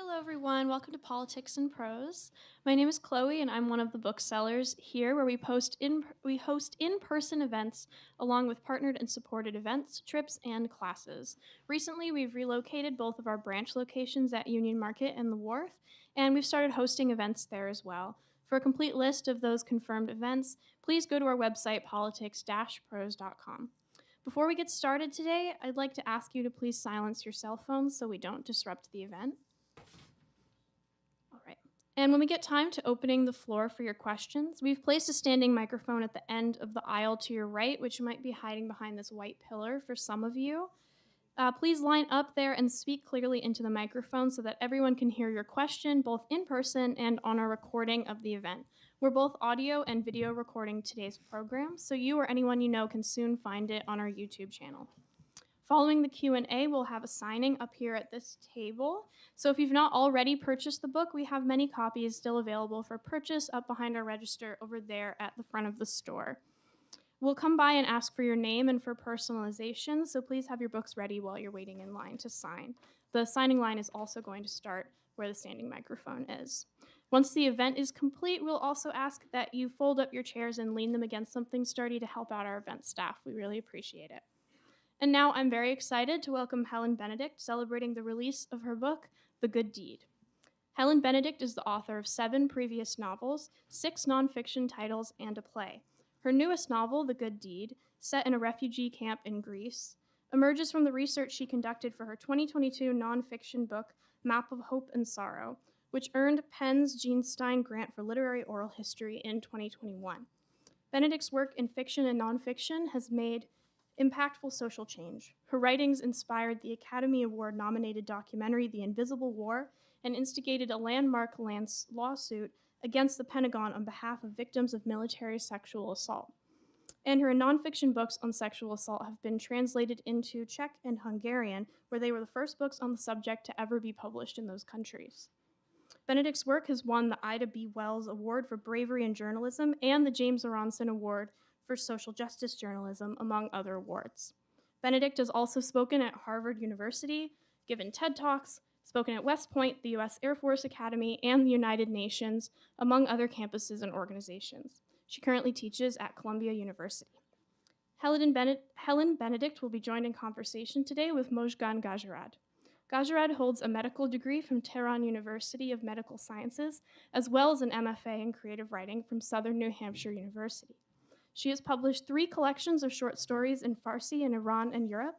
Hello, everyone. Welcome to Politics and Prose. My name is Chloe, and I'm one of the booksellers here, where we host in-person events along with partnered and supported events, trips, and classes. Recently, we've relocated both of our branch locations at Union Market and the Wharf, and we've started hosting events there as well. For a complete list of those confirmed events, please go to our website, politics-prose.com. Before we get started today, I'd like to ask you to please silence your cell phones so we don't disrupt the event. All right. And when we get time to opening the floor for your questions, we've placed a standing microphone at the end of the aisle to your right, which might be hiding behind this white pillar for some of you. Please line up there and speak clearly into the microphone so that everyone can hear your question, both in person and on our recording of the event. We're both audio and video recording today's program, so you or anyone you know can soon find it on our YouTube channel. Following the Q&A, we'll have a signing up here at this table. So if you've not already purchased the book, we have many copies still available for purchase up behind our register over there at the front of the store. We'll come by and ask for your name and for personalization, so please have your books ready while you're waiting in line to sign. The signing line is also going to start where the standing microphone is. Once the event is complete, we'll also ask that you fold up your chairs and lean them against something sturdy to help out our event staff. We really appreciate it. And now I'm very excited to welcome Helen Benedict, celebrating the release of her book, The Good Deed. Helen Benedict is the author of 7 previous novels, 6 nonfiction titles, and a play. Her newest novel, The Good Deed, set in a refugee camp in Greece, emerges from the research she conducted for her 2022 nonfiction book, Map of Hope and Sorrow, which earned Penn's Gene Stein Grant for Literary Oral History in 2021. Benedict's work in fiction and nonfiction has made impactful social change. Her writings inspired the Academy Award-nominated documentary The Invisible War and instigated a landmark lawsuit against the Pentagon on behalf of victims of military sexual assault. And her nonfiction books on sexual assault have been translated into Czech and Hungarian, where they were the first books on the subject to ever be published in those countries. Benedict's work has won the Ida B. Wells Award for Bravery in Journalism and the James Aronson Award for Social Justice Journalism, among other awards. Benedict has also spoken at Harvard University, given TED Talks, spoken at West Point, the U.S. Air Force Academy, and the United Nations, among other campuses and organizations. She currently teaches at Columbia University. Helen Benedict will be joined in conversation today with Mojgan Ghazirad. Ghazirad holds a medical degree from Tehran University of Medical Sciences, as well as an MFA in creative writing from Southern New Hampshire University. She has published 3 collections of short stories in Farsi in Iran and Europe,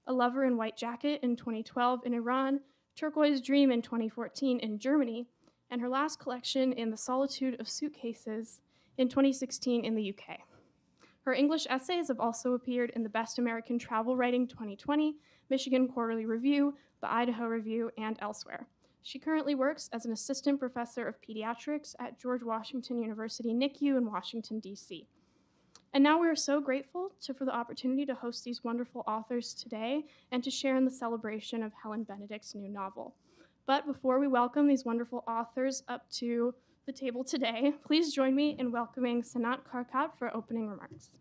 A Lover in White Jacket in 2012 in Iran, Turquoise Dream in 2014 in Germany, and her last collection in The Solitude of Suitcases in 2016 in the UK. Her English essays have also appeared in the Best American Travel Writing 2020, Michigan Quarterly Review, the Idaho Review, and elsewhere. She currently works as an assistant professor of pediatrics at George Washington University NICU in Washington, D.C. And now we are so grateful for the opportunity to host these wonderful authors today and to share in the celebration of Helen Benedict's new novel. But before we welcome these wonderful authors up to the table today, please join me in welcoming Sanat Karkat for opening remarks.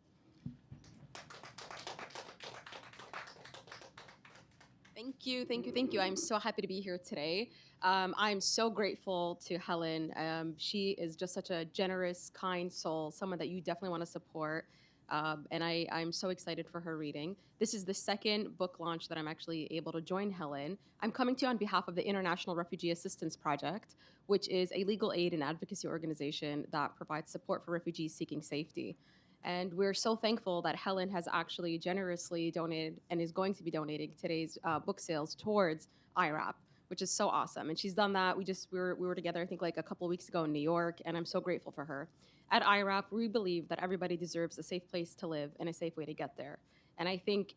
Thank you. I'm so happy to be here today. I'm so grateful to Helen. She is just such a generous, kind soul, someone that you definitely want to support. And I'm so excited for her reading. This is the second book launch that I'm actually able to join Helen. I'm coming to you on behalf of the International Refugee Assistance Project, which is a legal aid and advocacy organization that provides support for refugees seeking safety. And we're so thankful that Helen has actually generously donated and is going to be donating today's book sales towards IRAP, which is so awesome. And she's done that. We were together, I think, like a couple of weeks ago in New York, and I'm so grateful for her. At IRAP, we believe that everybody deserves a safe place to live and a safe way to get there. And I think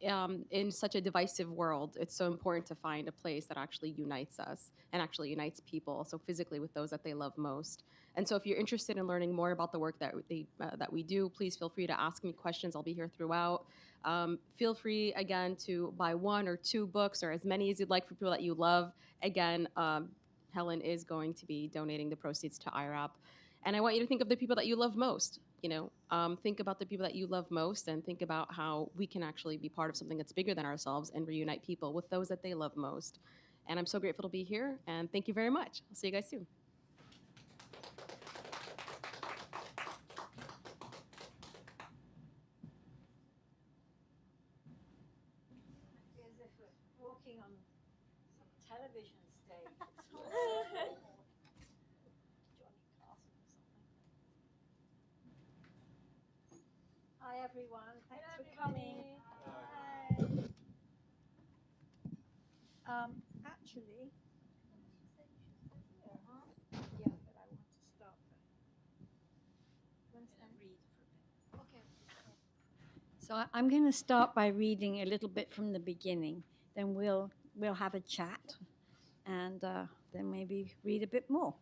in such a divisive world, it's so important to find a place that actually unites us and actually unites people, so physically with those that they love most. And so if you're interested in learning more about the work that we do, please feel free to ask me questions. I'll be here throughout. Feel free, again, to buy 1 or 2 books or as many as you'd like for people that you love. Again, Helen is going to be donating the proceeds to IRAP. And I want you to think of the people that you love most. Think about the people that you love most and think about how we can actually be part of something that's bigger than ourselves and reunite people with those that they love most. And I'm so grateful to be here. And thank you very much. I'll see you guys soon. As if we're walking on some television stage. Hi everyone, thanks for coming. Hi. Actually, yeah, but I want to start. Okay. So I'm going to start by reading a little bit from the beginning. Then we'll have a chat, and then maybe read a bit more.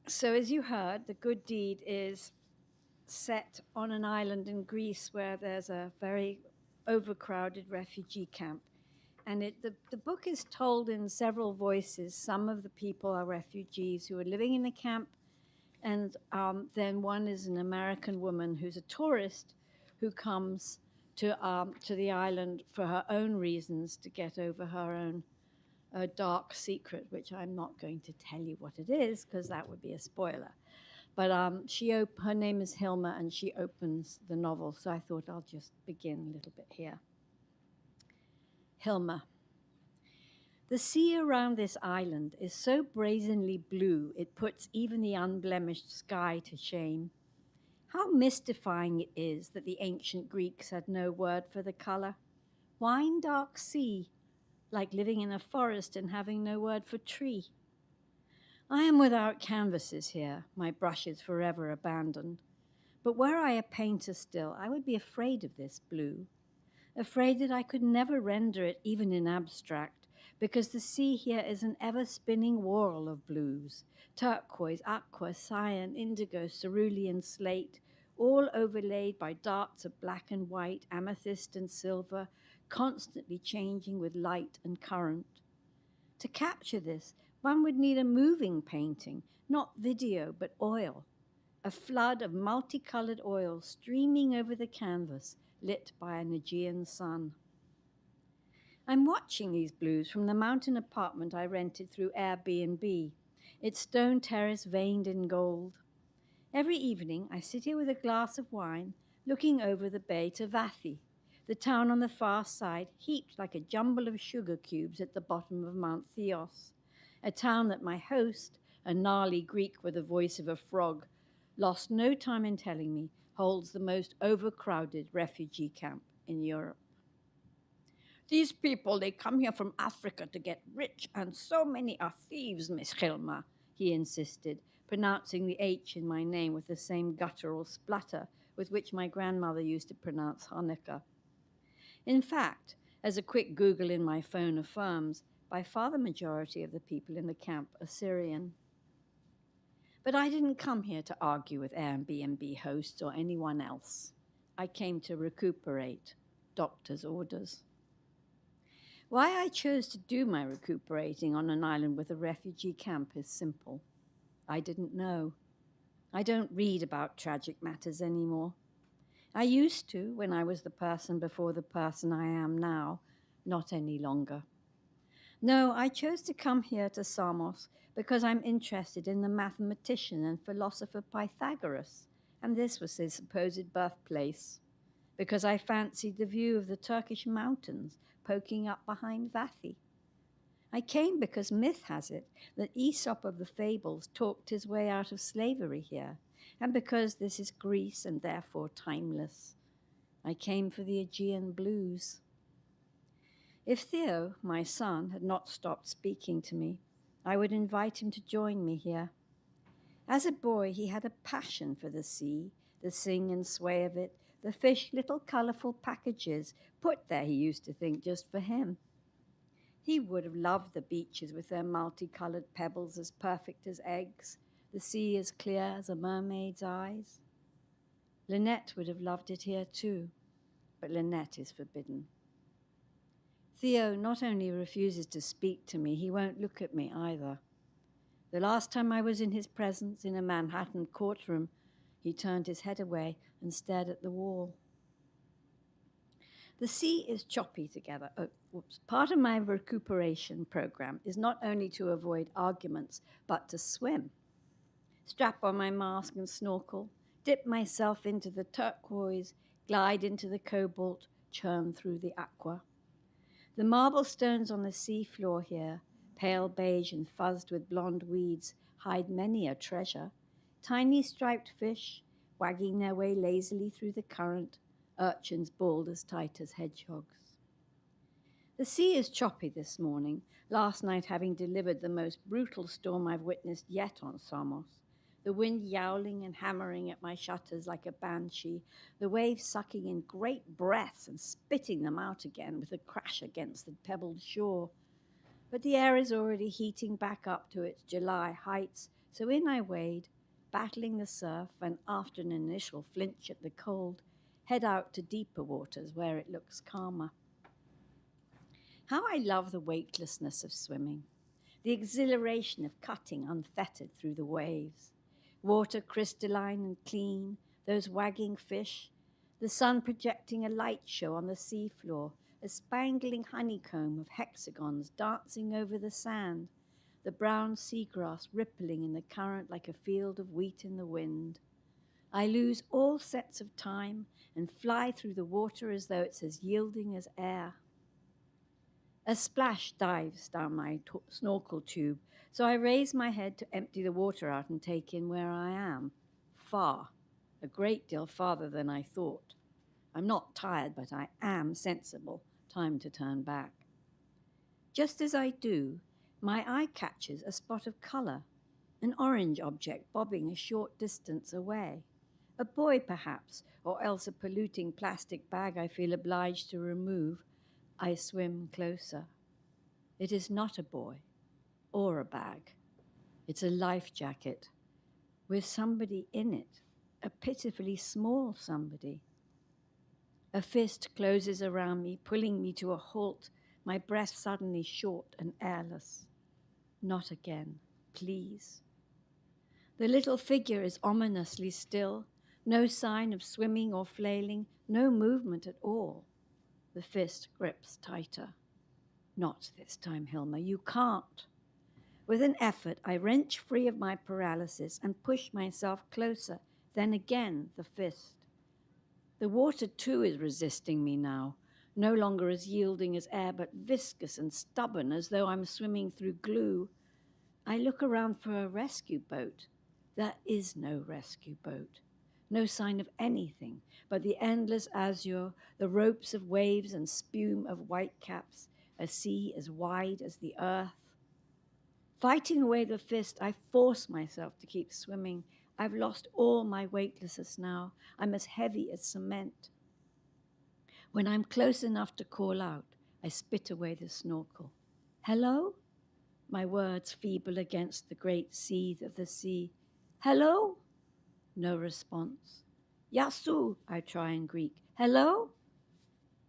So as you heard, The Good Deed is set on an island in Greece where there's a very overcrowded refugee camp. And the book is told in several voices. Some of the people are refugees who are living in the camp, and then one is an American woman who's a tourist who comes to the island for her own reasons to get over her own dark secret, which I'm not going to tell you what it is because that would be a spoiler. But her name is Hilma, and she opens the novel, so I thought I'll just begin a little bit here. Hilma. The sea around this island is so brazenly blue it puts even the unblemished sky to shame. How mystifying it is that the ancient Greeks had no word for the color. Wine dark sea, like living in a forest and having no word for tree. I am without canvases here, my brushes forever abandoned. But were I a painter still, I would be afraid of this blue, afraid that I could never render it even in abstract, because the sea here is an ever-spinning whirl of blues, turquoise, aqua, cyan, indigo, cerulean, slate, all overlaid by darts of black and white, amethyst and silver, constantly changing with light and current. To capture this, one would need a moving painting, not video, but oil. A flood of multicolored oil streaming over the canvas, lit by an Aegean sun. I'm watching these blues from the mountain apartment I rented through Airbnb, its stone terrace veined in gold. Every evening, I sit here with a glass of wine, looking over the bay to Vathi, the town on the far side, heaped like a jumble of sugar cubes at the bottom of Mount Theos, a town that my host, a gnarly Greek with the voice of a frog, lost no time in telling me holds the most overcrowded refugee camp in Europe. These people, they come here from Africa to get rich, and so many are thieves, Miss Hilma, he insisted, pronouncing the H in my name with the same guttural splutter with which my grandmother used to pronounce Hanukkah. In fact, as a quick Google in my phone affirms, by far the majority of the people in the camp are Syrian. But I didn't come here to argue with Airbnb hosts or anyone else. I came to recuperate, doctor's orders. Why I chose to do my recuperating on an island with a refugee camp is simple. I didn't know. I don't read about tragic matters anymore. I used to when I was the person before the person I am now, not any longer. No, I chose to come here to Samos because I'm interested in the mathematician and philosopher Pythagoras, and this was his supposed birthplace, because I fancied the view of the Turkish mountains poking up behind Vathi. I came because myth has it that Aesop of the fables talked his way out of slavery here, and because this is Greece and therefore timeless. I came for the Aegean blues. If Theo, my son, had not stopped speaking to me, I would invite him to join me here. As a boy, he had a passion for the sea, the sing and sway of it, the fish, little colorful packages, put there, he used to think, just for him. He would have loved the beaches with their multicolored pebbles as perfect as eggs, the sea as clear as a mermaid's eyes. Lynette would have loved it here too, but Lynette is forbidden. Theo not only refuses to speak to me, he won't look at me either. The last time I was in his presence in a Manhattan courtroom, he turned his head away and stared at the wall. The sea is choppy together. Oh, whoops. Part of my recuperation program is not only to avoid arguments, but to swim. Strap on my mask and snorkel, dip myself into the turquoise, glide into the cobalt, churn through the aqua. The marble stones on the sea floor here, pale beige and fuzzed with blonde weeds, hide many a treasure. Tiny striped fish, wagging their way lazily through the current, urchins bald as tight as hedgehogs. The sea is choppy this morning, last night having delivered the most brutal storm I've witnessed yet on Samos. The wind yowling and hammering at my shutters like a banshee, the waves sucking in great breaths and spitting them out again with a crash against the pebbled shore. But the air is already heating back up to its July heights, so in I wade, battling the surf, and after an initial flinch at the cold, head out to deeper waters where it looks calmer. How I love the weightlessness of swimming, the exhilaration of cutting unfettered through the waves. Water crystalline and clean, those wagging fish, the sun projecting a light show on the seafloor, a spangling honeycomb of hexagons dancing over the sand, the brown seagrass rippling in the current like a field of wheat in the wind. I lose all sense of time and fly through the water as though it's as yielding as air. A splash dives down my snorkel tube, so I raise my head to empty the water out and take in where I am. Far, a great deal farther than I thought. I'm not tired, but I am sensible. Time to turn back. Just as I do, my eye catches a spot of color, an orange object bobbing a short distance away. A boy, perhaps, or else a polluting plastic bag I feel obliged to remove. I swim closer. It is not a boy or a bag. It's a life jacket with somebody in it, a pitifully small somebody. A fist closes around me, pulling me to a halt, my breath suddenly short and airless. Not again, please. The little figure is ominously still, no sign of swimming or flailing, no movement at all. The fist grips tighter. Not this time, Hilma, you can't. With an effort, I wrench free of my paralysis and push myself closer. Then again, the fist. The water, too, is resisting me now, no longer as yielding as air, but viscous and stubborn, as though I'm swimming through glue. I look around for a rescue boat. There is no rescue boat. No sign of anything but the endless azure, the ropes of waves and spume of whitecaps, a sea as wide as the earth. Fighting away the fist, I force myself to keep swimming. I've lost all my weightlessness now. I'm as heavy as cement. When I'm close enough to call out, I spit away the snorkel. Hello? My words feeble against the great seethe of the sea. Hello? No response. Yasu, I try in Greek. Hello?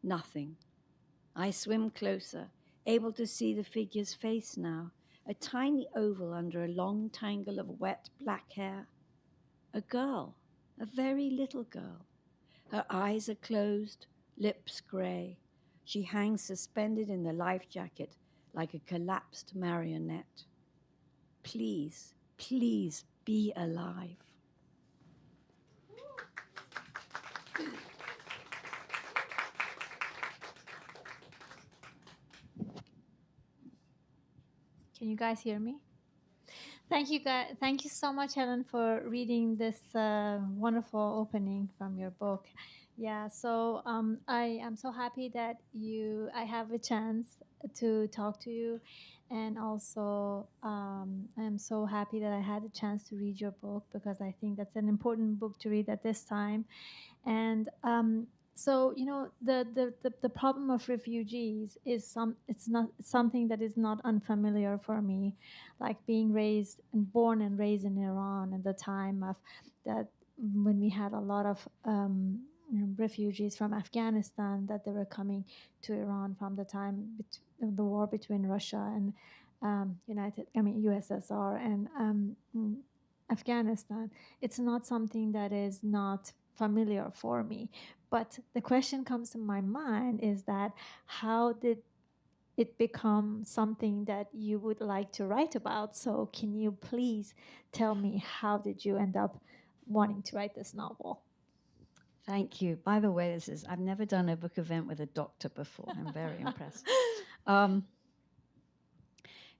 Nothing. I swim closer, able to see the figure's face now, a tiny oval under a long tangle of wet black hair. A girl, a very little girl. Her eyes are closed, lips gray. She hangs suspended in the life jacket like a collapsed marionette. Please, please be alive. Can you guys hear me? Thank you, guys. Thank you so much, Helen, for reading this wonderful opening from your book. Yeah, so I am so happy that I have a chance to talk to you, and also I am so happy that I had a chance to read your book, because I think that's an important book to read at this time. And so the problem of refugees is it's not something that is not unfamiliar for me, like being raised and born and raised in Iran at the time of that, when we had a lot of refugees from Afghanistan, that they were coming to Iran from the time the war between Russia and USSR and Afghanistan. It's not something that is not familiar for me. But the question comes to my mind is that how did it become something that you would like to write about? So can you please tell me, how did you end up wanting to write this novel? Thank you. By the way, I've never done a book event with a doctor before. I'm very impressed.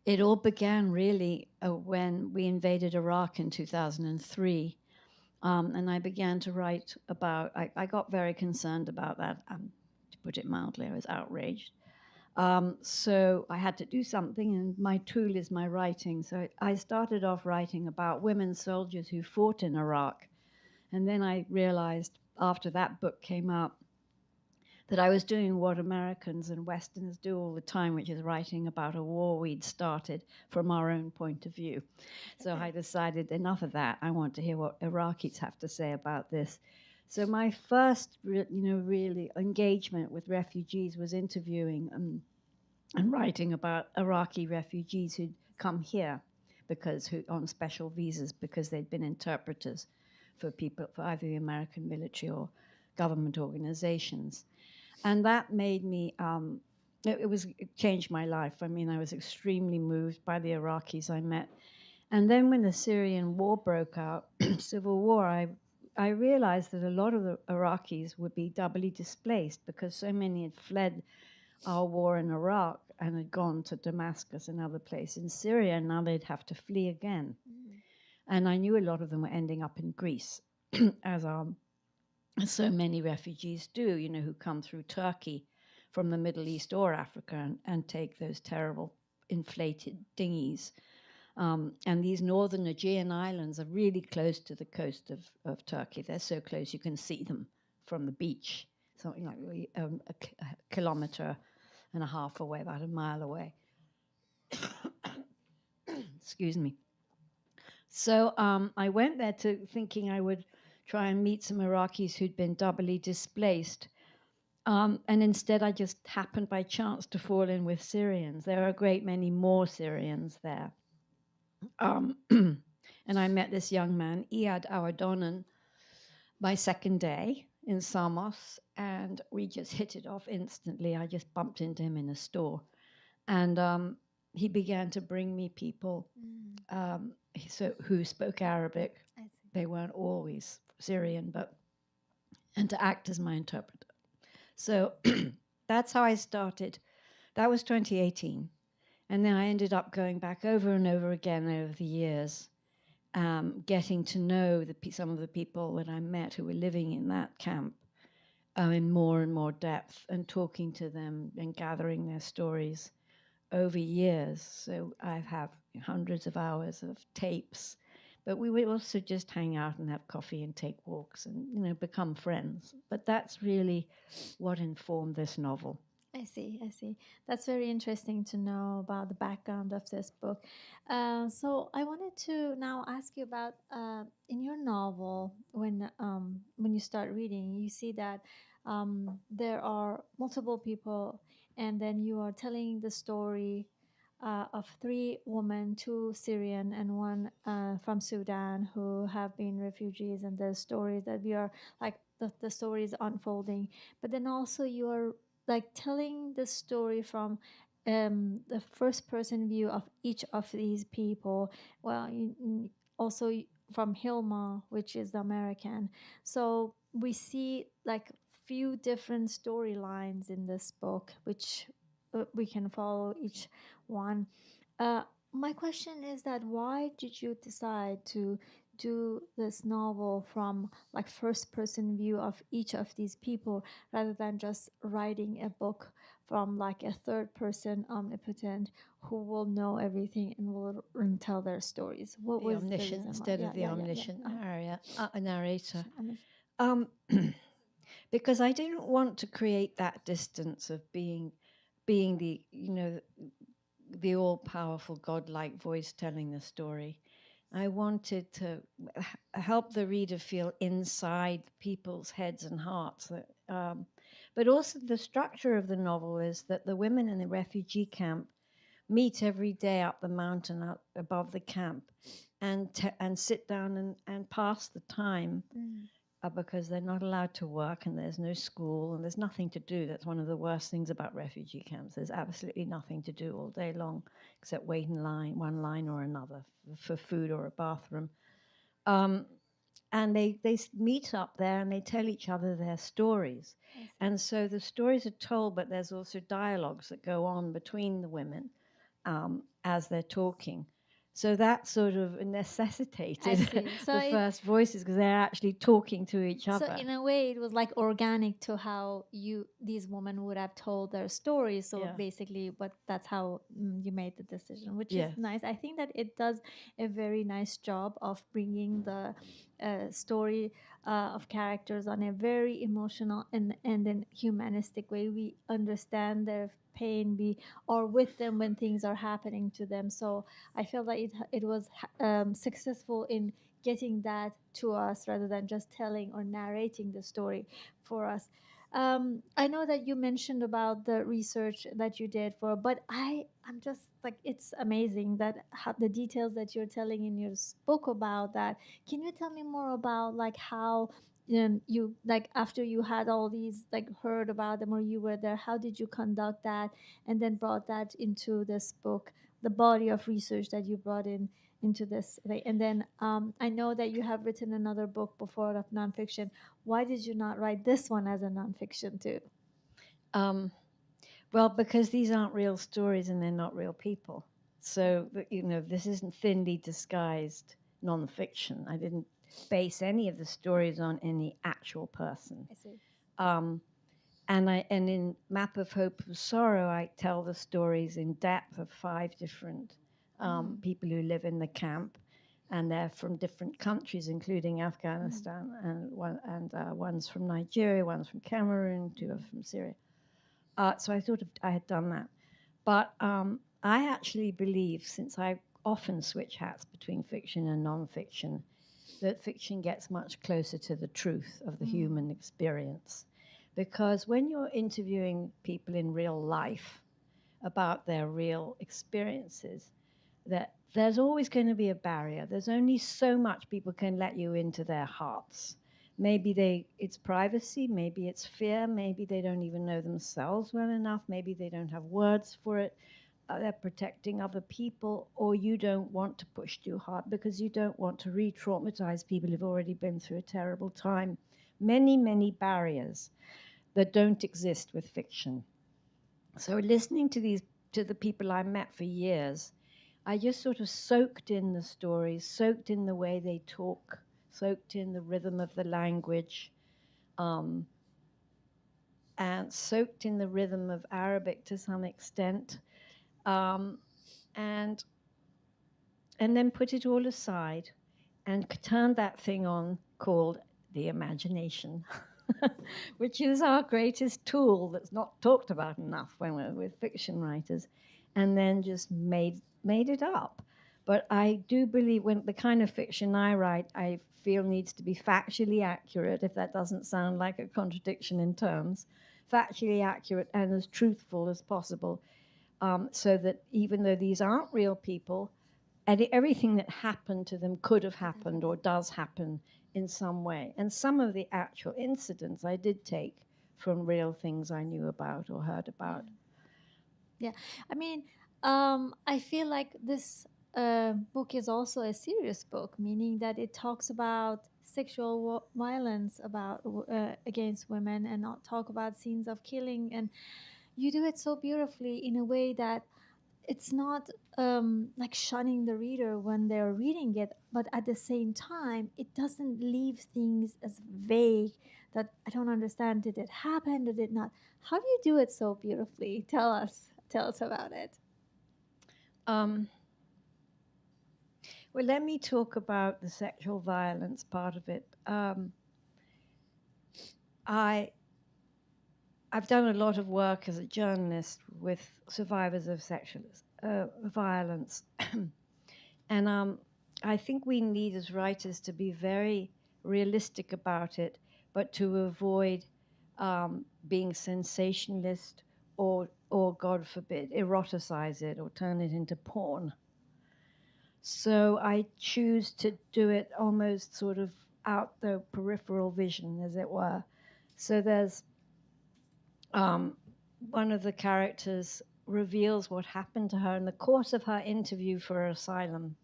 It all began really when we invaded Iraq in 2003. And I began to write about, I got very concerned about that. To put it mildly, I was outraged. So I had to do something, and my tool is my writing. So I started off writing about women soldiers who fought in Iraq. And then I realized after that book came out that I was doing what Americans and Westerners do all the time, which is writing about a war we'd started from our own point of view. So I decided, enough of that. I want to hear what Iraqis have to say about this. So my first, really engagement with refugees was interviewing and writing about Iraqi refugees who'd come here on special visas because they'd been interpreters for people, for either the American military or government organizations. And that made me, it changed my life. I mean, I was extremely moved by the Iraqis I met. And then when the Syrian war broke out, civil war, I realized that a lot of the Iraqis would be doubly displaced because so many had fled our war in Iraq and had gone to Damascus and other places in Syria, and now they'd have to flee again. And I knew a lot of them were ending up in Greece, as so many refugees do, who come through Turkey from the Middle East or Africa and take those terrible inflated dinghies. And these northern Aegean islands are really close to the coast of Turkey. They're so close you can see them from the beach, something like a kilometer and a half away, about a mile away. Excuse me. So I went there thinking I would try and meet some Iraqis who'd been doubly displaced. And instead, I just happened by chance to fall in with Syrians. There are a great many more Syrians there. And I met this young man, Iyad Awadonan, my second day in Samos, and we just hit it off instantly. I just bumped into him in a store. And he began to bring me people who spoke Arabic. They weren't always Syrian, and to act as my interpreter. So that's how I started. That was 2018. And then I ended up going back over and over again over the years, getting to know some of the people that I met who were living in that camp in more and more depth, and talking to them and gathering their stories over years. So I have hundreds of hours of tapes, but we would also just hang out and have coffee and take walks and become friends. But that's really what informed this novel. I see. That's very interesting to know about the background of this book. So I wanted to now ask you about in your novel, when you start reading, you see that there are multiple people, and then you are telling the story of three women, two Syrian and one from Sudan, who have been refugees, and the stories that we are like the story is unfolding. But then also you are like telling the story from the first person view of each of these people. Well, also from Hilma, which is the American. So we see like few different storylines in this book, which we can follow each one. My question is that why did you decide to do this novel from like first person view of each of these people, rather than just writing a book from like a third person omnipotent who will know everything and will tell their stories? What was omniscient the reason instead of the omniscient narrator? Because I didn't want to create that distance of being the the all-powerful godlike voice telling the story. I wanted to help the reader feel inside people's heads and hearts. But also the structure of the novel is that the women in the refugee camp meet every day up the mountain up above the camp and sit down and pass the time because they're not allowed to work and there's no school and there's nothing to do. That's one of the worst things about refugee camps. There's absolutely nothing to do all day long except wait in line, one line or another, for food or a bathroom. And they meet up there and they tell each other their stories. And so the stories are told, but there's also dialogues that go on between the women as they're talking. So that sort of necessitated So the first voices because they're actually talking to each so other. in a way, it was like organic to how these women would have told their stories. So Yeah. basically, but that's how you made the decision, which Yes. is nice. I think that it does a very nice job of bringing the story of characters on a very emotional and then humanistic way. We understand their pain, we are with them when things are happening to them. So I feel that it was successful in getting that to us rather than just telling or narrating the story for us. I know that you mentioned about the research that you did for, but I'm just like, it's amazing that the details that you're telling in your book about that. Can you tell me more about like how you like after you had all these like heard about them or you were there, how did you conduct that and then brought that into this book, the body of research that you brought into this thing? And then I know that you have written another book before of nonfiction. Why did you not write this one as a nonfiction too? Well, because these aren't real stories and they're not real people. So, this isn't thinly disguised nonfiction. I didn't base any of the stories on any actual person. I see. And in Map of Hope and Sorrow, I tell the stories in depth of 5 different people who live in the camp, and they're from different countries, including Afghanistan, and one's from Nigeria, one's from Cameroon, 2 are from Syria. So I thought I had done that. But I actually believe, since I often switch hats between fiction and nonfiction, that fiction gets much closer to the truth of the human experience. Because when you're interviewing people in real life about their real experiences, that there's always going to be a barrier. There's only so much people can let you into their hearts. Maybe it's privacy, maybe it's fear, maybe they don't even know themselves well enough, maybe they don't have words for it, they're protecting other people, or you don't want to push too hard because you don't want to re-traumatize people who've already been through a terrible time. Many, many barriers that don't exist with fiction. So listening to the people I met for years, I just sort of soaked in the stories, soaked in the way they talk, soaked in the rhythm of the language, and soaked in the rhythm of Arabic to some extent, and then put it all aside and turned that thing on called the imagination, which is our greatest tool that's not talked about enough when we're with fiction writers, and then just made it up. But I do believe when the kind of fiction I write, I feel needs to be factually accurate, if that doesn't sound like a contradiction in terms, factually accurate and as truthful as possible, so that even though these aren't real people, and everything that happened to them could have happened or does happen in some way. And some of the actual incidents I did take from real things I knew about or heard about. Yeah, I mean, I feel like this book is also a serious book, meaning that it talks about sexual violence about against women and not talk about scenes of killing. And you do it so beautifully in a way that it's not like shunning the reader when they're reading it, but at the same time, it doesn't leave things as vague that I don't understand. Did it happen? Did it not? How do you do it so beautifully? Tell us about it. Well, let me talk about the sexual violence part of it. I've done a lot of work as a journalist with survivors of sexual violence. And I think we need as writers to be very realistic about it, but to avoid being sensationalist or God forbid, eroticize it or turn it into porn. So I choose to do it almost sort of out the peripheral vision, as it were. So there's one of the characters reveals what happened to her in the course of her interview for asylum.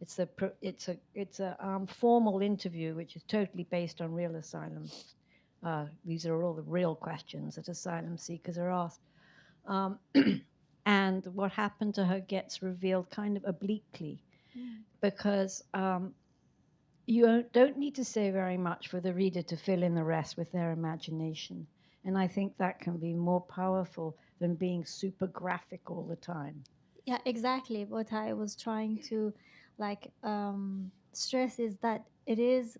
It's a formal interview which is totally based on real asylums. These are all the real questions that asylum seekers are asked. And what happened to her gets revealed kind of obliquely, because you don't need to say very much for the reader to fill in the rest with their imagination. And I think that can be more powerful than being super graphic all the time. Yeah, exactly. What I was trying to stress is that it is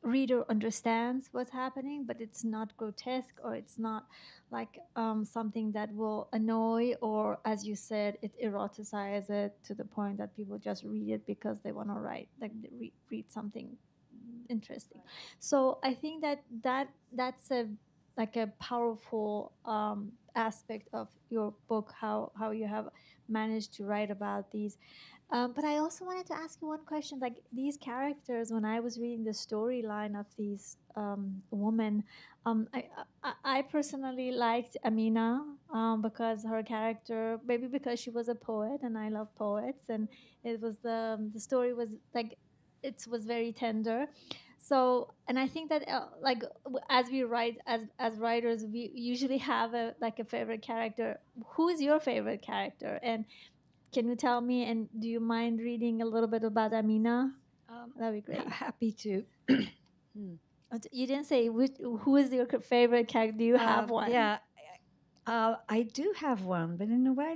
reader understands what's happening, but it's not grotesque, or it's not like something that will annoy, or as you said, it eroticizes it to the point that people just read it because they want to write, like read something interesting. So I think that's a powerful aspect of your book, how you have managed to write about these. But I also wanted to ask you one question. Like these characters, when I was reading the storyline of these women, I personally liked Amina because her character, maybe because she was a poet, and I love poets, and it was the story was like it was very tender. So, and I think that as we write as writers, we usually have a favorite character. Who is your favorite character? And can you tell me, and do you mind reading a little bit about Amina? That'd be great. Happy to. You didn't say who is your favorite character. Do you have one? Yeah, I do have one, but in a way, I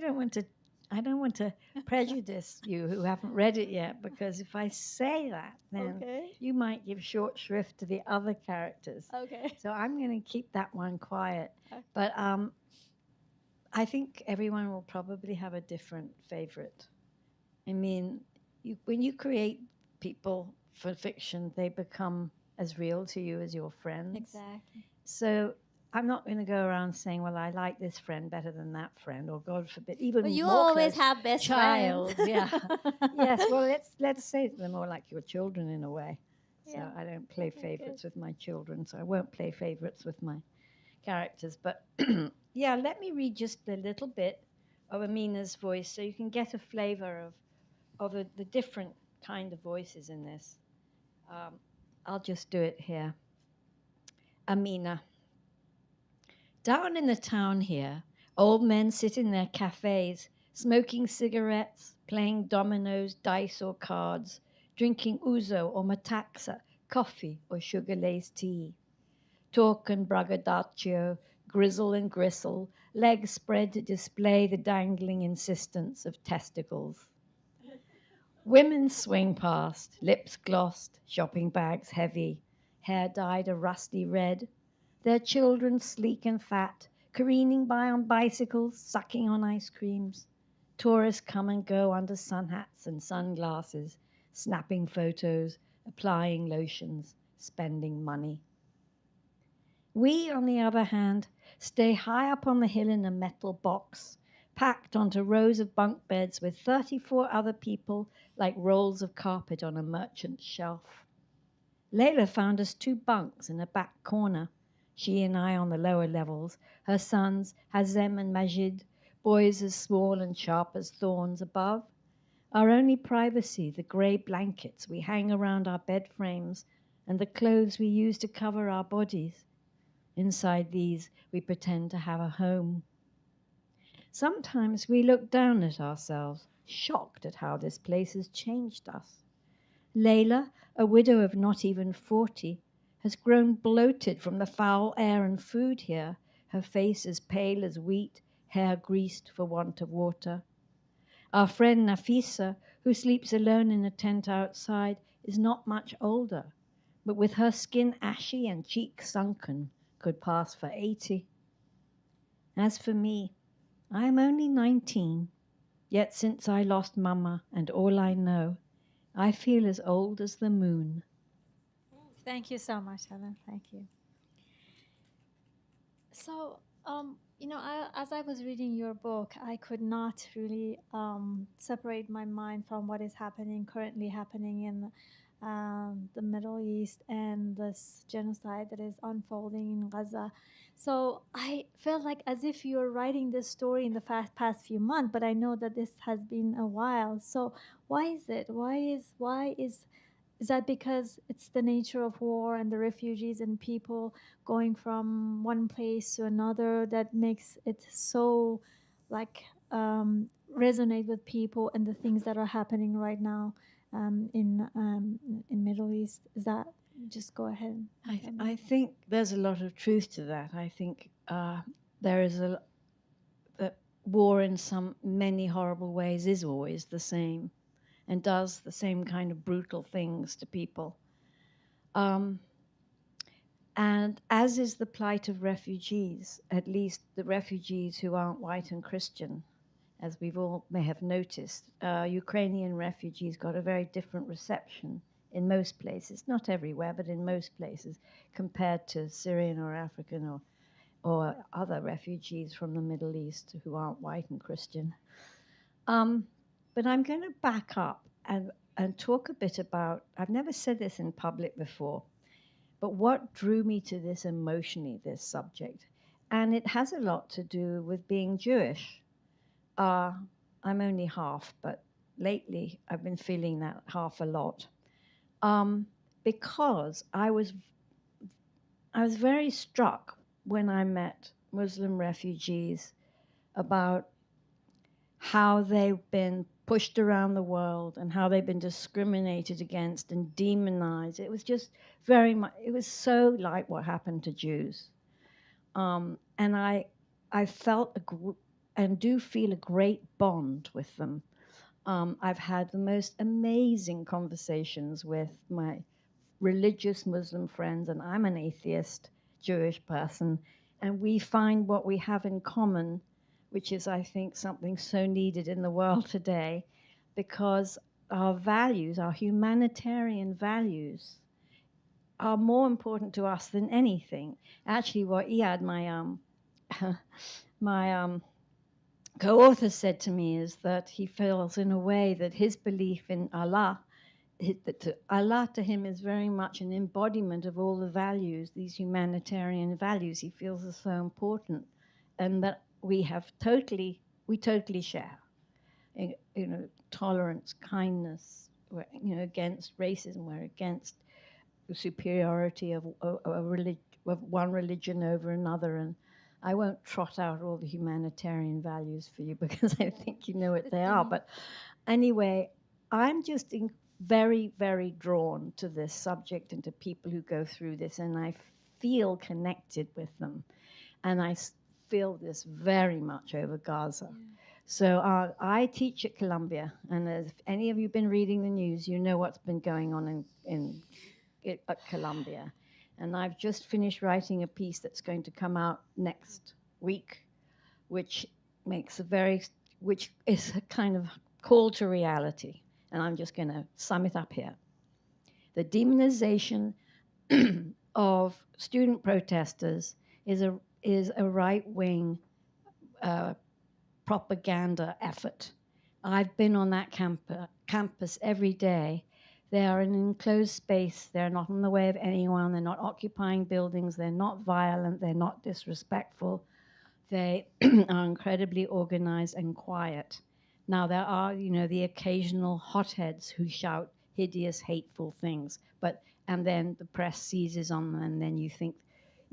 don't want to prejudice you who haven't read it yet, because if I say that, then Okay. you might give short shrift to the other characters. Okay. So I'm going to keep that one quiet. Okay. But I think everyone will probably have a different favorite. I mean, when you create people for fiction, they become as real to you as your friends. Exactly. So I'm not going to go around saying, well, I like this friend better than that friend, or God forbid, even But you more always close, have best child. friends. Yeah. Yes. Well, let's say they're more like your children in a way. So Yeah. I don't play Okay, favorites with my children, so I won't play favorites with my characters. But yeah, let me read just a little bit of Amina's voice so you can get a flavor of the different kind of voices in this. I'll just do it here. Amina. Down in the town here, old men sit in their cafes, smoking cigarettes, playing dominoes, dice, or cards, drinking ouzo or metaxa, coffee or sugar-laced tea. Talk and braggadocio, grizzle and gristle, legs spread to display the dangling insistence of testicles. Women swing past, lips glossed, shopping bags heavy, hair dyed a rusty red, their children sleek and fat, careening by on bicycles, sucking on ice creams. Tourists come and go under sun hats and sunglasses, snapping photos, applying lotions, spending money. We, on the other hand, stay high up on the hill in a metal box, packed onto rows of bunk beds with 34 other people like rolls of carpet on a merchant's shelf. Leila found us 2 bunks in a back corner, she and I on the lower levels, her sons, Hazem and Majid, boys as small and sharp as thorns above. Our only privacy, the grey blankets we hang around our bed frames and the clothes we use to cover our bodies. Inside these, we pretend to have a home. Sometimes we look down at ourselves, shocked at how this place has changed us. Leila, a widow of not even 40, has grown bloated from the foul air and food here, her face as pale as wheat, hair greased for want of water. Our friend Nafisa, who sleeps alone in a tent outside, is not much older, but with her skin ashy and cheeks sunken, could pass for 80. As for me, I am only 19, yet since I lost Mama and all I know, I feel as old as the moon. Thank you so much, Helen. Thank you. So, as I was reading your book, I could not really separate my mind from what is currently happening in the Middle East and this genocide that is unfolding in Gaza. So I felt like as if you're writing this story in the past few months, but I know that this has been a while. So why is it? Is that because it's the nature of war and the refugees and people going from one place to another that makes it so like resonate with people and the things that are happening right now in Middle East? Is that just go ahead? I think there's a lot of truth to that. I think there is that war in many horrible ways is always the same and does the same kind of brutal things to people. And as is the plight of refugees, at least the refugees who aren't white and Christian, as we've all may have noticed, Ukrainian refugees got a very different reception in most places, not everywhere, but in most places, compared to Syrian or African or other refugees from the Middle East who aren't white and Christian. But I'm going to back up and talk a bit about, I've never said this in public before, but what drew me to this emotionally, this subject. And it has a lot to do with being Jewish. I'm only half, but lately I've been feeling that half a lot. Because I was very struck when I met Muslim refugees about how they've been pushed around the world and how they've been discriminated against and demonized. It was just very much, it was so like what happened to Jews. And I felt and do feel a great bond with them. I've had the most amazing conversations with my religious Muslim friends, and I'm an atheist Jewish person, and we find what we have in common, which is, I think, something so needed in the world today, because our values, our humanitarian values, are more important to us than anything. Actually, what Iyad, my co-author, said to me is that he feels, in a way, that his belief in Allah, that Allah to him is very much an embodiment of all the values, these humanitarian values he feels are so important, and that we totally share. Tolerance, kindness, against racism, we're against the superiority of one religion over another. And I won't trot out all the humanitarian values for you because I think you know what they are. But anyway, I'm just very, very drawn to this subject and to people who go through this, and I feel connected with them. And I feel this very much over Gaza. Yeah. So I teach at Columbia, and if any of you have been reading the news, you know what's been going on at Columbia. And I've just finished writing a piece that's going to come out next week, which is a kind of call to reality. And I'm just going to sum it up here. The demonization of student protesters is a right-wing propaganda effort. I've been on that campus every day. They are in an enclosed space. They're not in the way of anyone. They're not occupying buildings. They're not violent. They're not disrespectful. They are incredibly organized and quiet. Now, there are, the occasional hotheads who shout hideous, hateful things, and then the press seizes on them, and then you think,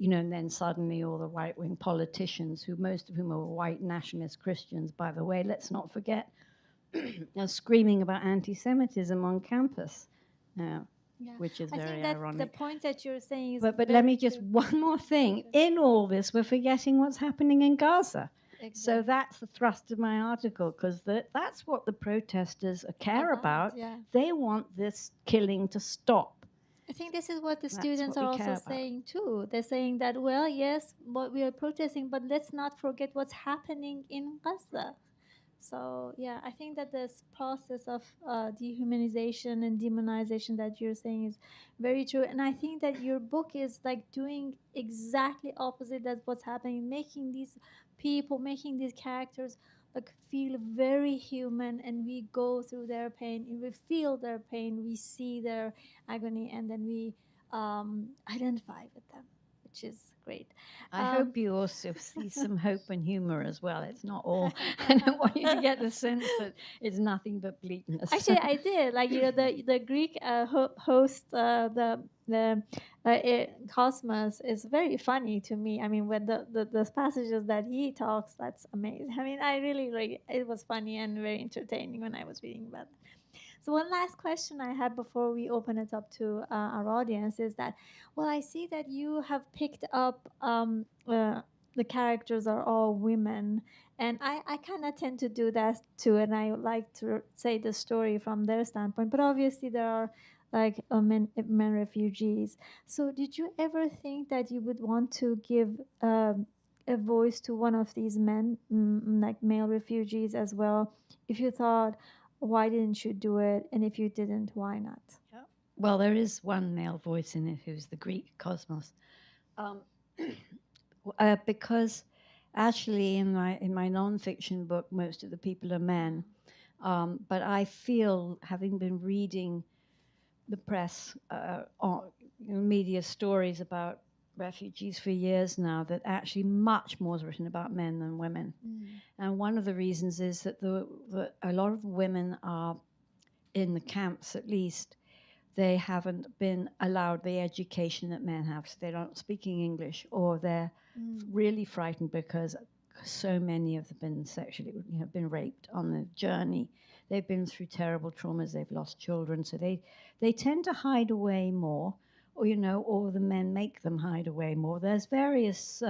and then suddenly all the right-wing politicians, most of whom are white nationalist Christians, by the way, let's not forget, are screaming about anti-Semitism on campus, which is very ironic. The point that you're saying is... But let me just, one more thing. Okay. In all this, we're forgetting what's happening in Gaza. Exactly. So that's the thrust of my article, because that's what the protesters care about. Yeah. They want this killing to stop. I think this is what the students are also saying too. They're saying that, well, yes, what we are protesting, but let's not forget what's happening in Gaza. So yeah, I think that this process of dehumanization and demonization that you're saying is very true. And I think that your book is like doing exactly opposite. That's what's happening, making these people, making these characters like feel very human, and we go through their pain, and we feel their pain, we see their agony, and then we identify with them, which is great. I hope you also see some hope and humor as well. It's not all. I don't want you to get the sense that it's nothing but bleakness. Actually, I did. Like, the Greek host, Cosmos, is very funny to me. I mean, when the passages that he talks, that's amazing. I mean, I really like it. Was funny and very entertaining when I was reading about it. So one last question I had before we open it up to our audience is that, well, I see that you have picked up the characters are all women, and I kind of tend to do that too, and I would like to say the story from their standpoint. But obviously, there are like men refugees. So, did you ever think that you would want to give a voice to one of these men, like male refugees as well? If you thought, why didn't you do it? And if you didn't, why not? Well, there is one male voice in it who's the Greek Cosmos, because actually in my nonfiction book, most of the people are men. But I feel, having been reading the press, media stories about refugees for years now, that actually much more is written about men than women. And one of the reasons is that a lot of women are in the camps, at least, they haven't been allowed the education that men have. So they're not speaking English, or they're really frightened because so many of them have been sexually, been raped on the journey. They've been through terrible traumas. They've lost children. So they tend to hide away more, or the men make them hide away more. There's various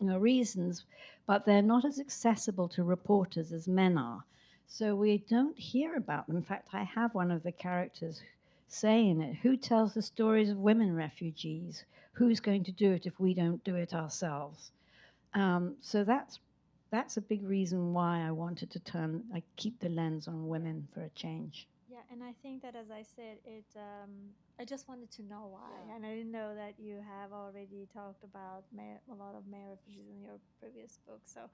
reasons, but they're not as accessible to reporters as men are. So we don't hear about them. In fact, I have one of the characters saying it. Who tells the stories of women refugees? Who's going to do it if we don't do it ourselves? So that's a big reason why I wanted to keep the lens on women for a change. Yeah, and I think that, as I said, I just wanted to know why, and I didn't know that you have already talked about a lot of male refugees in your previous book. So,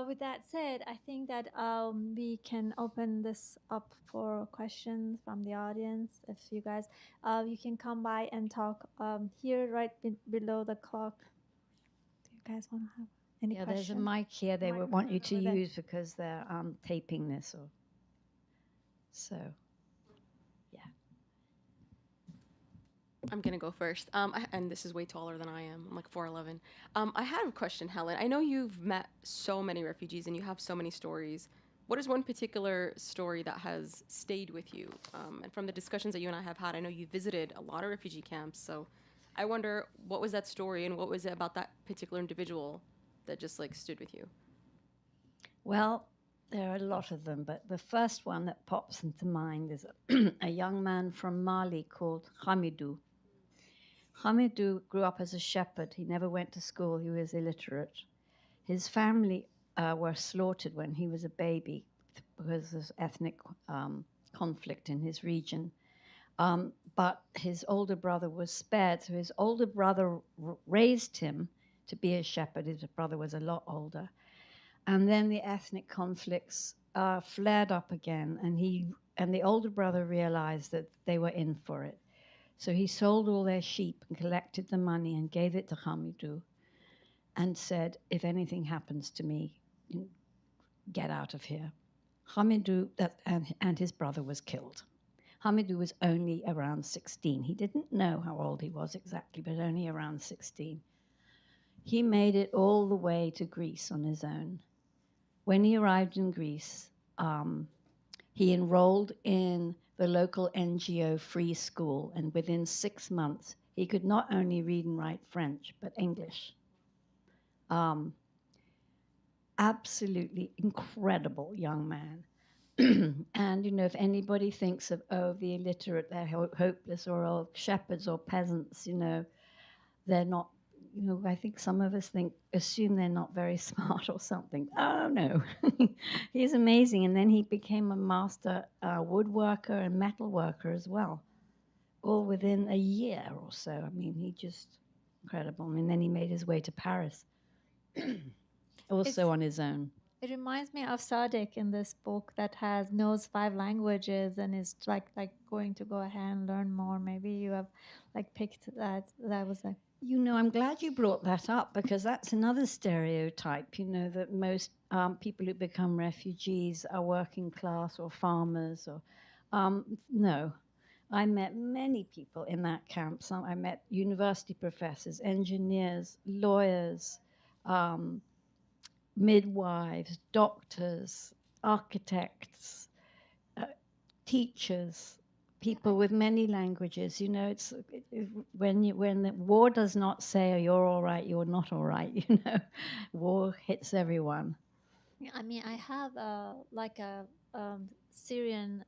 with that said, I think that we can open this up for questions from the audience. If you guys, you can come by and talk here, right below the clock. Do you guys want to have any questions? There's a mic here they would want you to use because they're taping this. So, yeah. I'm gonna go first. And this is way taller than I am. I'm like 4'11". I had a question, Helen. I know you've met so many refugees and you have so many stories. What is one particular story that has stayed with you? And from the discussions that you and I have had, I know you visited a lot of refugee camps. So I wonder, what was that story and what was it about that particular individual that just like stood with you? Well, there are a lot of them, but the first one that pops into mind is a young man from Mali called Hamidou. Hamidou grew up as a shepherd. He never went to school. He was illiterate. His family were slaughtered when he was a baby because of ethnic conflict in his region. But his older brother was spared, so his older brother raised him to be a shepherd. His brother was a lot older. And then the ethnic conflicts flared up again, and the older brother realized that they were in for it. So he sold all their sheep and collected the money and gave it to Hamidou and said, if anything happens to me, get out of here. Hamidou and his brother was killed. Hamidou was only around 16. He didn't know how old he was exactly, but only around 16. He made it all the way to Greece on his own. When he arrived in Greece, he enrolled in the local NGO free school, and within 6 months, he could not only read and write French, but English. Absolutely incredible young man. And, if anybody thinks of, the illiterate, they're hopeless, or shepherds or peasants, they're not, I think some of us assume they're not very smart or something. Oh, no. He's amazing. And then he became a master woodworker and metal worker as well, all within a year or so. I mean, he just incredible. And then he made his way to Paris, also on his own. It reminds me of Sadiq in this book that knows 5 languages and is like going to go ahead and learn more. Maybe you have like picked that. That was like, You know, I'm glad you brought that up because that's another stereotype, you know, that most people who become refugees are working class or farmers or, no. I met many people in that camp. I met university professors, engineers, lawyers, um, midwives, doctors, architects, uh, teachers, people with many languages. You know, when the war does not say you're all right, you're not all right. You know, war hits everyone. I mean, I have like a Syrian,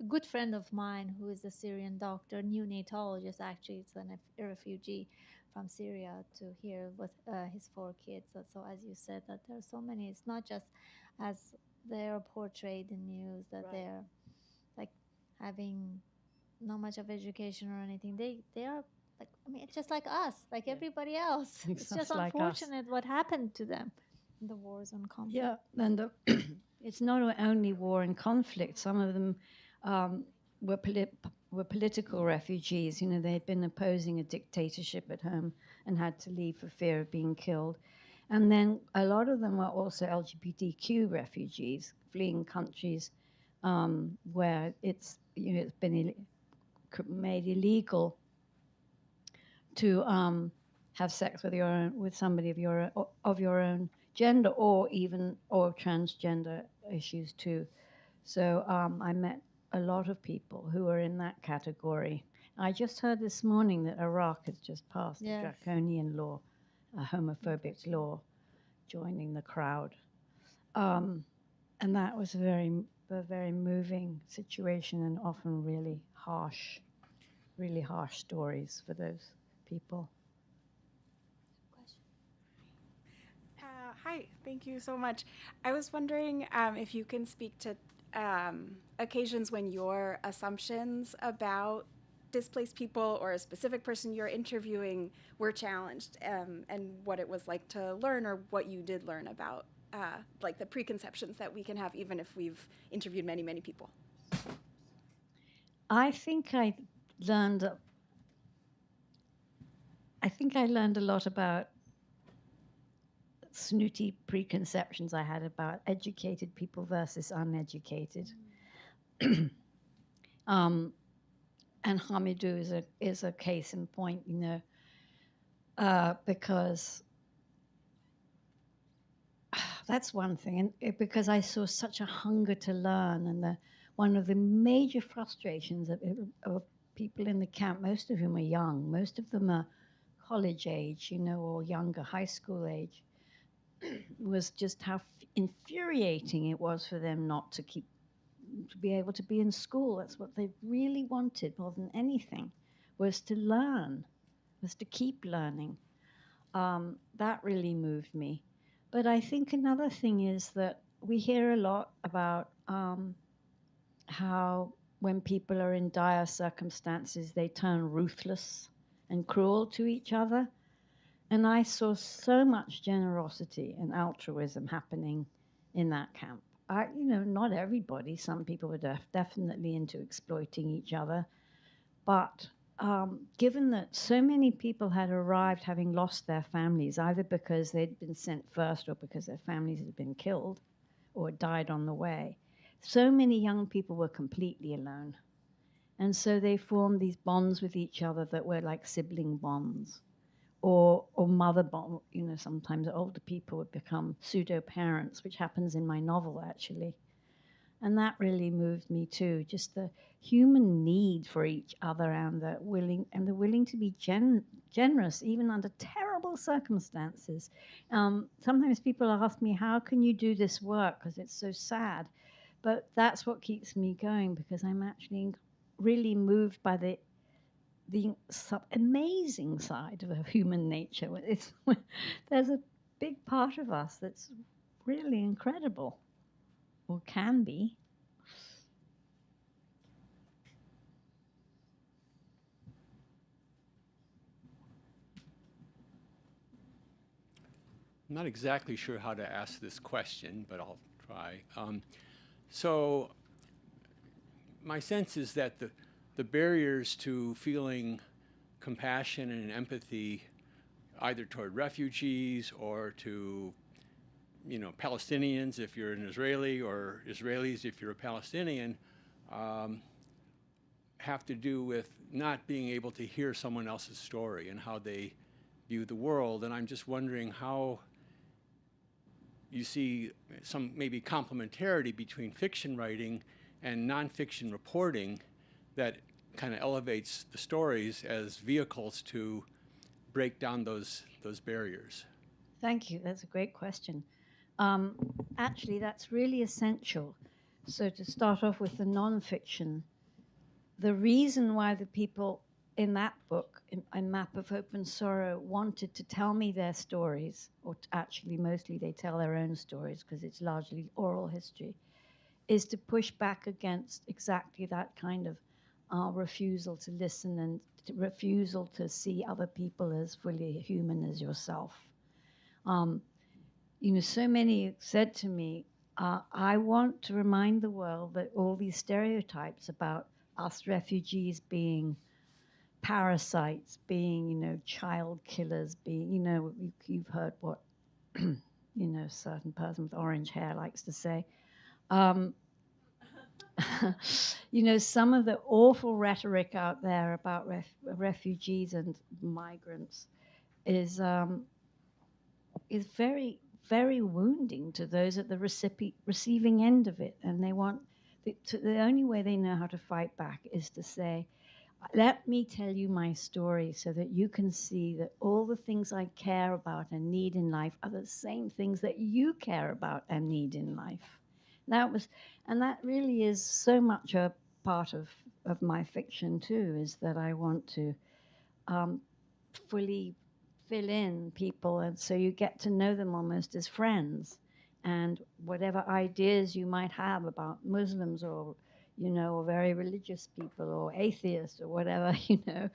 good friend of mine who is a Syrian doctor, neonatologist. Actually, it's a refugee from Syria to here with his 4 kids. So as you said, that there are so many. It's not just as they're portrayed in news that they're like having not much of education or anything. They are like, I mean, it's just like us, like everybody else. It's just Like us. unfortunate what happened to them. The wars and conflict. Yeah, and it's not only war and conflict. Some of them were political refugees. You know, they had been opposing a dictatorship at home and had to leave for fear of being killed. And then a lot of them were also LGBTQ refugees fleeing countries where it's been made illegal to have sex with somebody of your own gender, or transgender issues too. So I met a lot of people who are in that category. I just heard this morning that Iraq has just passed a draconian law, a homophobic law, joining the crowd, and that was a very moving situation, and often really harsh stories for those people. Hi, thank you so much. I was wondering if you can speak to occasions when your assumptions about displaced people or a specific person you're interviewing were challenged, and what it was like to learn, or what you did learn about like the preconceptions that we can have even if we've interviewed many, many people. I think I learned a lot about snooty preconceptions I had about educated people versus uneducated. And Hamidou is a case in point, you know, because that's one thing, and because I saw such a hunger to learn, and one of the major frustrations of people in the camp, most of whom are young, most of them are college age, you know, or younger, high school age, was just how infuriating it was for them not to be able to be in school. That's what they really wanted more than anything, was to learn, was to keep learning. That really moved me. But I think another thing is that we hear a lot about how when people are in dire circumstances, they turn ruthless and cruel to each other. And I saw so much generosity and altruism happening in that camp. Not everybody. Some people were definitely into exploiting each other. But given that so many people had arrived having lost their families, either because they'd been sent first or because their families had been killed or died on the way, so many young people were completely alone. And so they formed these bonds with each other that were like sibling bonds, or mother bond. You know, sometimes older people would become pseudo-parents, which happens in my novel, actually. And that really moved me too, just the human need for each other, and the willing to be generous even under terrible circumstances. Sometimes people ask me, how can you do this work, because it's so sad? But that's what keeps me going, because I'm actually really moved by the amazing side of human nature. There's a big part of us that's really incredible, or can be. not exactly sure how to ask this question, but I'll try. So my sense is that the barriers to feeling compassion and empathy either toward refugees or to, you know, Palestinians if you're an Israeli, or Israelis if you're a Palestinian, have to do with not being able to hear someone else's story and how they view the world. And I'm just wondering how you see some maybe complementarity between fiction writing and nonfiction reporting that kind of elevates the stories as vehicles to break down those barriers. Thank you. That's a great question. Actually, that's really essential. So to start off with the nonfiction, the reason why the people in that book, in Map of Hope and Sorrow, wanted to tell me their stories, or actually mostly they tell their own stories because it's largely oral history, is to push back against exactly that kind of refusal to listen and refusal to see other people as fully human as yourself. You know, so many said to me, I want to remind the world that all these stereotypes about us refugees being parasites, being, you know, child killers, being, you know, you've heard what, you know, a certain person with orange hair likes to say. You know, some of the awful rhetoric out there about refugees and migrants is very, very wounding to those at the receiving end of it. And they want, the only way they know how to fight back is to say, let me tell you my story so that you can see that all the things I care about and need in life are the same things that you care about and need in life. And that really is so much a part of my fiction too, is that I want to fully fill in people, and so you get to know them almost as friends. And whatever ideas you might have about Muslims, or, you know, or very religious people, or atheists, or whatever, you know,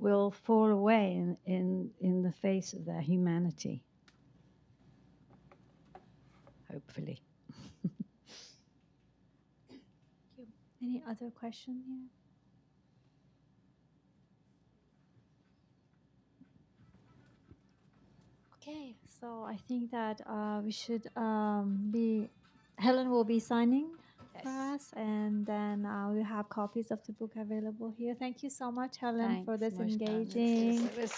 will fall away in the face of their humanity. Hopefully. Any other question here? Okay, so I think that we should Helen will be signing for us, and then we have copies of the book available here. Thank you so much, Helen, Thanks, for this Mojgan. engaging. It was so